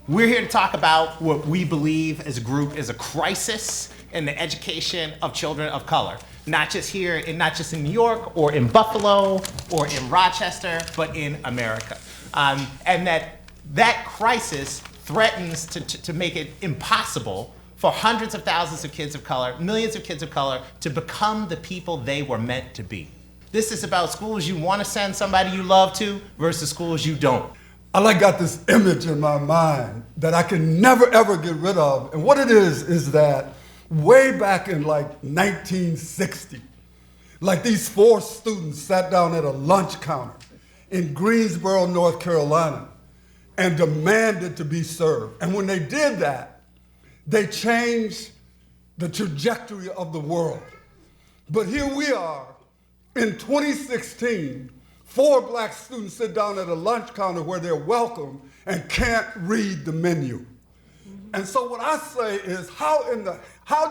We're here to talk about what we believe as a group is a crisis in the education of children of color. Not just here, and not just in New York or in Buffalo or in Rochester, but in America. And that crisis threatens to make it impossible for hundreds of thousands of kids of color, millions of kids of color, to become the people they were meant to be. This is about schools you want to send somebody you love to versus schools you don't. I got this image in my mind that I can never ever get rid of. And what it is that way back in like 1960, like these 4 students sat down at a lunch counter in Greensboro, North Carolina, and demanded to be served. And when they did that, they changed the trajectory of the world. But here we are in 2016, 4 black students sit down at a lunch counter where they're welcome and can't read the menu. And so what I say is, how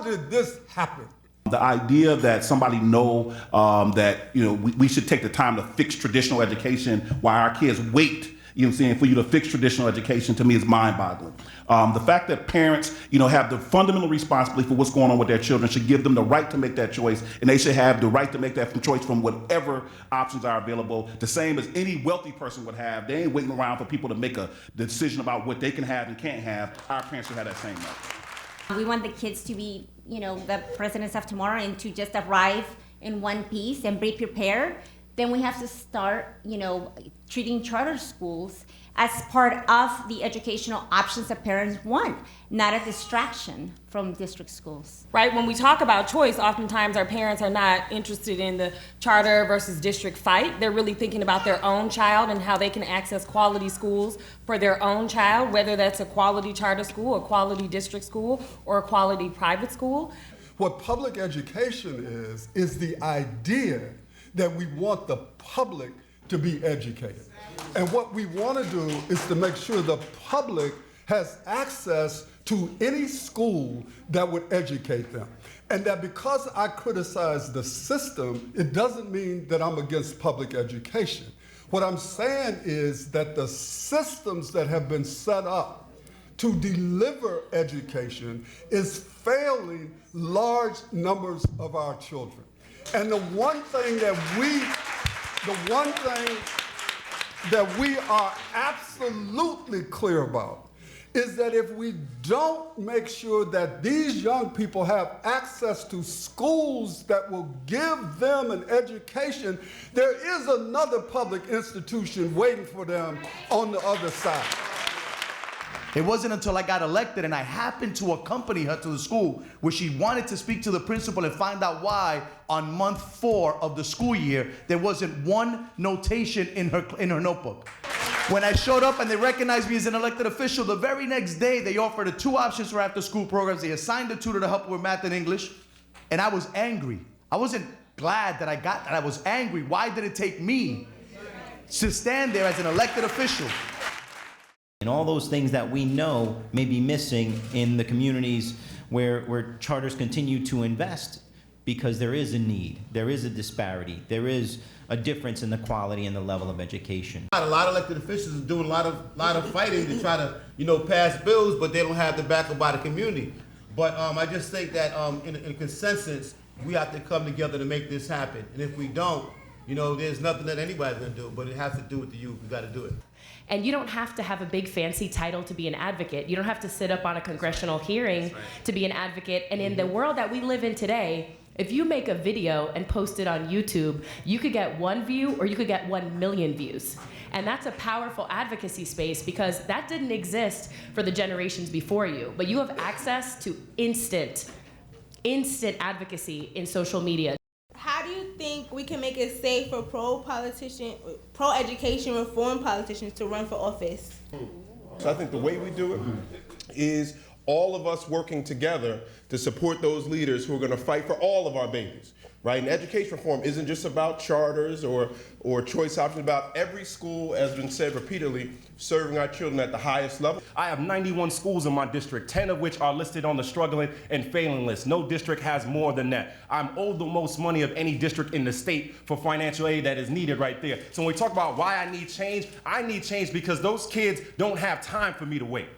did this happen? The idea that somebody know that we should take the time to fix traditional education while our kids wait, for you to fix traditional education, to me is mind-boggling. The fact that parents, have the fundamental responsibility for what's going on with their children should give them the right to make that choice, and they should have the right to make that choice from whatever options are available, the same as any wealthy person would have. They ain't waiting around for people to make a decision about what they can have and can't have. Our parents should have that same right. We want the kids to be, the presidents of tomorrow and to just arrive in one piece and be prepared. Then we have to start, treating charter schools as part of the educational options that parents want, not a distraction from district schools. Right, when we talk about choice, oftentimes our parents are not interested in the charter versus district fight. They're really thinking about their own child and how they can access quality schools for their own child, whether that's a quality charter school, a quality district school, or a quality private school. What public education is the idea that we want the public to be educated. And what we want to do is to make sure the public has access to any school that would educate them. And that because I criticize the system, it doesn't mean that I'm against public education. What I'm saying is that the systems that have been set up to deliver education is failing large numbers of our children. And the one thing that we are absolutely clear about is that if we don't make sure that these young people have access to schools that will give them an education, there is another public institution waiting for them on the other side. It wasn't until I got elected and I happened to accompany her to the school where she wanted to speak to the principal and find out why on month 4 of the school year there wasn't one notation in her notebook. When I showed up and they recognized me as an elected official, the very next day they offered her 2 options for after school programs. They assigned a tutor to help her with math and English, and I was angry. I wasn't glad that I got that. I was angry. Why did it take me to stand there as an elected official? And all those things that we know may be missing in the communities where charters continue to invest, because there is a need, there is a disparity, there is a difference in the quality and the level of education. A lot of elected officials are doing a lot of fighting to try to pass bills, but they don't have the backup by the community. But I just think that in a consensus, we have to come together to make this happen. And if we don't, there's nothing that anybody's gonna do, but it has to do with the youth. We gotta do it. And you don't have to have a big fancy title to be an advocate. You don't have to sit up on a congressional hearing to be an advocate. And in the world that we live in today, if you make a video and post it on YouTube, you could get 1 view or you could get 1 million views. And that's a powerful advocacy space, because that didn't exist for the generations before you. But you have access to instant advocacy in social media. How do you think we can make it safe for pro-education reform politicians to run for office? So I think the way we do it is all of us working together to support those leaders who are going to fight for all of our babies, right? And education reform isn't just about charters or choice options, about every school, as has been said repeatedly, serving our children at the highest level. I have 91 schools in my district, 10 of which are listed on the struggling and failing list. No district has more than that. I'm owed the most money of any district in the state for financial aid that is needed right there. So when we talk about why I need change because those kids don't have time for me to wait.